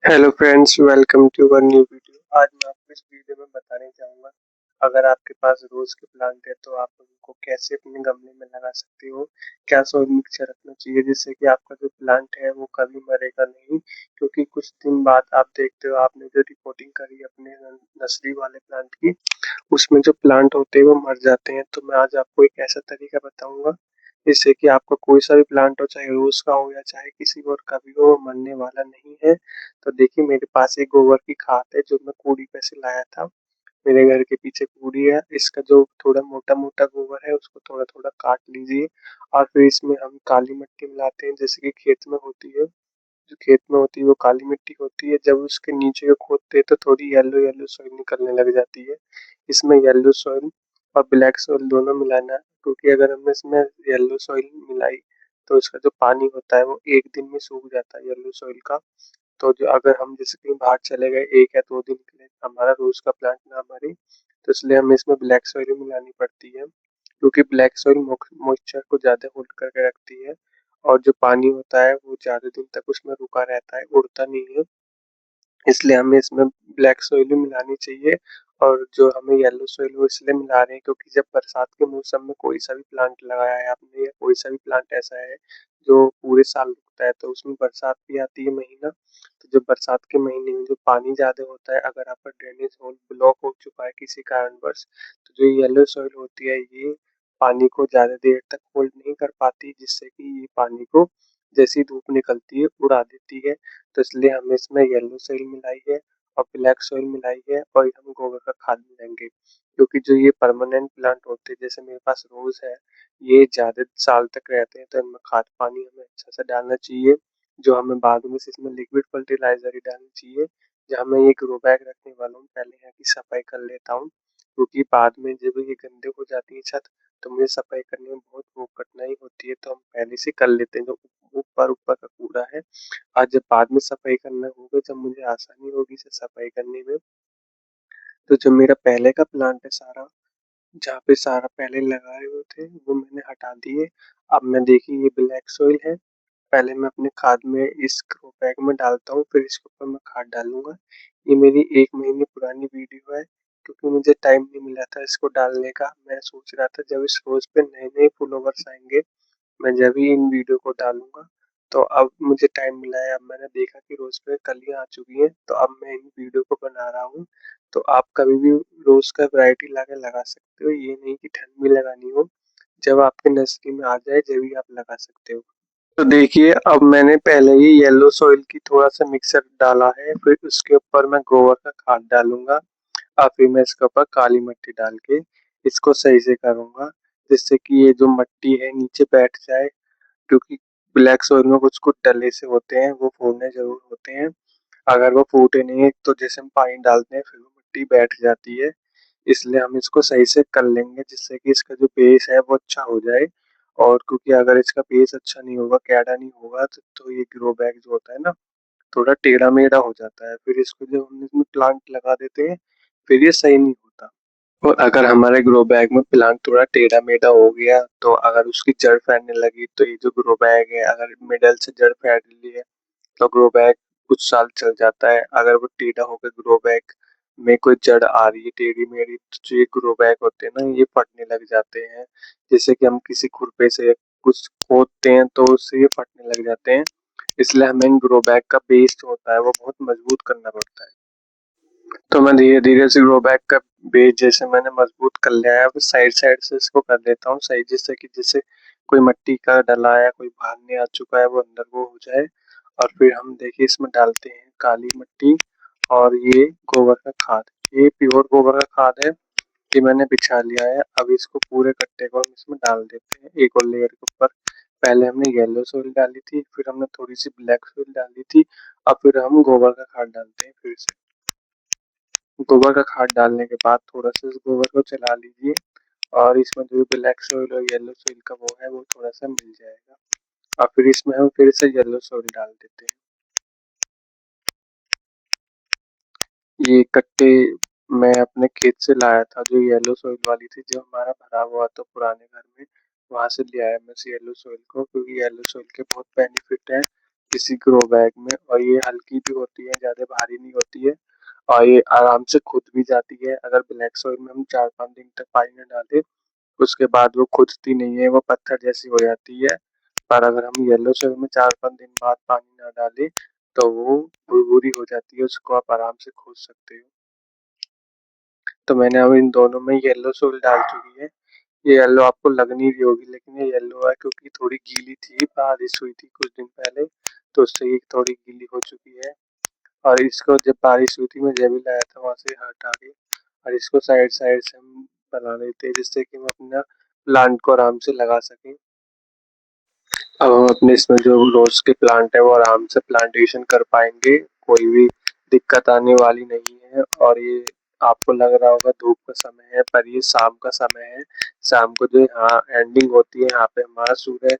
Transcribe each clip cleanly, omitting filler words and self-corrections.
Hello friends, welcome to one new video. आज मैं आपको इस वीडियो में बताने जाऊंगा अगर आपके पास रोज के प्लांट है तो आप उनको कैसे अपने गमले में लगा सकते हो। क्या सॉइल मिक्सचर रखना चाहिए जिससे कि आपका जो प्लांट है वो कभी मरेगा नहीं, क्योंकि कुछ दिन बाद आप देखते हो आपने जो रिपोर्टिंग करी अपने नर्सरी वाले प्लांट की, उसमें जो प्लांट होते हैं वो मर जाते हैं। तो मैं आज आपको एक ऐसा तरीका बताऊंगा जिससे कि आपका कोई सा भी प्लांट हो, चाहे रोज का हो या चाहे किसी और का भी हो, वो मरने वाला नहीं है। तो देखिए, मेरे पास एक गोबर की खाद है जो मैं कूड़ी पे से लाया था। मेरे घर के पीछे कूड़ी है, इसका जो थोड़ा मोटा मोटा गोबर है उसको थोड़ा थोड़ा काट लीजिए और फिर इसमें हम काली मिट्टी मिलाते हैं, जैसे कि खेत में होती है। जो खेत में होती है वो काली मिट्टी होती है, जब उसके नीचे को खोदते हैं तो थोड़ी येलो येलो सॉइल निकलने लग जाती है। इसमें येलो सॉइल और ब्लैक सॉइल दोनों मिलाना है, क्योंकि अगर हमने इसमें येलो सॉइल मिलाई तो इसका जो पानी होता है वो एक दिन में सूख जाता है येलो सॉइल का। तो जो अगर हम जैसे कहीं बाहर चले गए 1 या 2 दिन के लिए, हमारा रोज का प्लांट ना मरे, तो इसलिए हमें इसमें ब्लैक सॉइल मिलानी पड़ती है, क्योंकि ब्लैक सॉइल मॉइस्चर को ज़्यादा होल्ड करके रखती है और जो पानी होता है वो ज़्यादा दिन तक उसमें रुका रहता है, उड़ता नहीं है। इसलिए हमें इसमें ब्लैक सॉइल भी मिलानी चाहिए। और जो हमें येलो सॉइल वो इसलिए मिला रहे हैं क्योंकि जब बरसात के मौसम में कोई सा भी प्लांट लगाया है आपने या कोई सा भी प्लांट ऐसा है जो पूरे साल रुकता है, तो उसमें बरसात भी आती है महीना। तो जब बरसात के महीने में जो पानी ज्यादा होता है, अगर आपका ड्रेनेज होल ब्लॉक हो चुका है किसी कारणवश, तो जो येलो सॉइल होती है ये पानी को ज्यादा देर तक होल्ड नहीं कर पाती, जिससे कि ये पानी को जैसी धूप निकलती है उड़ा देती है। तो इसलिए हमने इसमें येलो सॉइल मिलाई है और ब्लैक सॉइल मिलाई है और हम गोबर का खाद मिलाएंगे, क्योंकि जो ये परमानेंट प्लांट होते हैं जैसे मेरे पास रोज है, ये ज्यादा साल तक रहते हैं, तो इनमें खाद पानी हमें अच्छा से डालना चाहिए। जो हमें बाद में से इसमें लिक्विड फर्टिलाइजर ही डालनी चाहिए। जहाँ मैं ये ग्रो बैग रखने वाला हूँ, पहले यहाँ की सफाई कर लेता हूँ, क्योंकि बाद में जब ये गंदे हो जाती है छत तो मुझे सफाई करने में बहुत वो कठिनाई होती है, तो हम पहले से कर लेते हैं जो ऊपर ऊपर का कूड़ा है। आज जब बाद में सफाई करना होगा, जब मुझे आसानी होगी इसे सफाई करने में, तो जो मेरा पहले का प्लांट है सारा, जहाँ पे सारा पहले लगाए हुए थे वो मैंने हटा दिए। अब मैं देखिए ये ब्लैक सॉइल है, पहले मैं अपने खाद में इस ग्रो बैग में डालता हूँ, फिर इसके ऊपर मैं खाद डालूंगा। ये मेरी 1 महीने पुरानी वीडियो है, क्योंकि मुझे टाइम नहीं मिला था इसको डालने का। मैं सोच रहा था जब इस रोज पे नए नए फॉलोवर्स आएंगे, मैं जब भी इन वीडियो को डालूंगा। तो अब मुझे टाइम मिला है, अब मैंने देखा कि रोज पे कलियां आ चुकी हैं, तो अब मैं इन वीडियो को बना रहा हूँ। तो आप कभी भी रोज का वैरायटी लाके लगा सकते हो, ये नहीं कि ठंड में लगानी हो, जब आपके नर्सरी में आ जाए जब भी आप लगा सकते हो। तो देखिए, अब मैंने पहले ही येलो सॉइल की थोड़ा सा मिक्सर डाला है, फिर उसके ऊपर मैं गोबर का खाद डालूंगा और फिर मैं इसके ऊपर काली मिट्टी डाल के इसको सही से करूंगा, जिससे कि ये जो मिट्टी है नीचे बैठ जाए, क्योंकि ब्लैक सोइल में कुछ कुछ डले से होते हैं वो फूटने जरूर होते हैं। अगर वो फूटे नहीं तो जैसे हम पानी डालते हैं फिर वो मिट्टी बैठ जाती है। इसलिए हम इसको सही से कर लेंगे जिससे कि इसका जो बेस है वो अच्छा हो जाए। और क्योंकि अगर इसका बेस अच्छा नहीं होगा, कैडा नहीं होगा, तो ये ग्रो बैग जो होता है ना, थोड़ा टेढ़ा मेढ़ा हो जाता है, फिर इसको जब हम इसमें प्लांट लगा देते हैं फिर ये सही नहीं होता। और अगर हमारे ग्रो बैग में प्लांट थोड़ा टेढ़ा मेढ़ा हो गया, तो अगर उसकी जड़ फैलने लगी, तो ये जो ग्रो बैग है अगर मिडल से जड़ फैल रही है तो ग्रो बैग कुछ साल चल जाता है। अगर वो टेढ़ा होकर ग्रो बैग में कोई जड़ आ रही है टेढ़ी मेढ़ी, तो जो ये ग्रो बैग होते हैं ना ये फटने लग जाते हैं। जैसे कि हम किसी खुरपे से कुछ खोदते हैं तो उससे ये फटने लग जाते हैं। इसलिए हमें इन ग्रो बैग का बेस जो होता है वो बहुत मजबूत करना पड़ता है। तो मैं धीरे धीरे से ग्रो बैग का बेस जैसे मैंने मजबूत कर लिया है, अब साइड साइड से इसको कर देता हूँ सही, जिससे कि जैसे कोई मिट्टी का डला है, कोई भागने आ चुका है, वो अंदर वो हो जाए। और फिर हम देखिए इसमें डालते हैं काली मिट्टी और ये गोबर का खाद। ये प्योर गोबर का खाद है, ये मैंने बिछा लिया है। अब इसको पूरे कट्टे को हम इसमें डाल देते हैं एक और लेयर के ऊपर। पहले हमने येलो सोइल डाली थी, फिर हमने थोड़ी सी ब्लैक सोइल डाली थी, अब फिर हम गोबर का खाद डालते हैं फिर से। गोबर का खाद डालने के बाद थोड़ा सा इस गोबर को चला लीजिए और इसमें जो ब्लैक सॉइल और येलो सॉइल का वो है वो थोड़ा सा मिल जाएगा। और फिर इसमें हम फिर से येलो सॉइल डाल देते हैं। ये कट्टे मैं अपने खेत से लाया था, जो येलो सॉइल वाली थी, जो हमारा भरा हुआ था पुराने घर में, वहां से ले आया मैं इस येलो सॉइल को, क्योंकि येलो सॉइल के बहुत बेनिफिट है। किसी ग्रो बैग में, और ये हल्की भी होती है, ज़्यादा भारी नहीं होती है, और ये आराम से खुद भी जाती है। अगर ब्लैक सॉइल में हम 4-5 दिन तक पानी न डालें, उसके बाद वो खुदती नहीं है, वो पत्थर जैसी हो जाती है। पर अगर हम येलो सॉइल में 4-5 दिन बाद पानी ना डालें, तो वो भुरभुरी हो जाती है, उसको आप आराम से खोद सकते हो। तो मैंने अब इन दोनों में येलो सॉइल डाल चुकी है। ये येलो आपको लग नहीं रही होगी, लेकिन ये येलो है क्योंकि थोड़ी गीली थी, बारिश हुई थी कुछ दिन पहले, तो उससे ये थोड़ी गीली हो चुकी है। और इसको जब बारिश हुई थी, मैं जब भी लाया था वहाँ से हटा के, और इसको साइड साइड से हम बना लेते हैं, जिससे कि हम अपना प्लांट को आराम से लगा सकें। अब हम अपने इसमें जो रोज के प्लांट है वो आराम से प्लांटेशन कर पाएंगे, कोई भी दिक्कत आने वाली नहीं है। और ये आपको लग रहा होगा धूप का समय है, पर ये शाम का समय है। शाम को जो यहाँ एंडिंग होती है, यहाँ पे हमारा सूर्य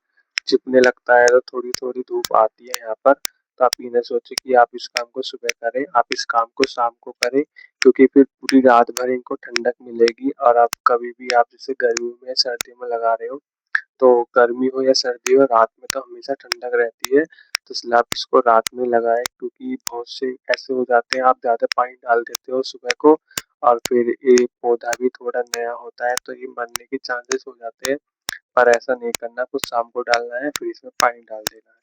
छिपने लगता है, तो थोड़ी थोड़ी धूप आती है यहाँ पर। तो आप ये ना सोचे कि आप इस काम को सुबह करें, आप इस काम को शाम को करें, क्योंकि फिर पूरी रात भर इनको ठंडक मिलेगी। और आप कभी भी आप जैसे गर्मियों में सर्दियों में लगा रहे हो, तो गर्मी हो या सर्दी हो, रात में तो हमेशा ठंडक रहती है। तो इसलिए आप इसको रात में लगाएं, क्योंकि बहुत से ऐसे हो जाते हैं, आप ज़्यादा पानी डाल देते हो सुबह को, और फिर ये पौधा भी थोड़ा नया होता है, तो ये मरने के चांसेस हो जाते हैं। पर ऐसा नहीं करना, कुछ शाम को डालना है, फिर इसमें पानी डाल देना है।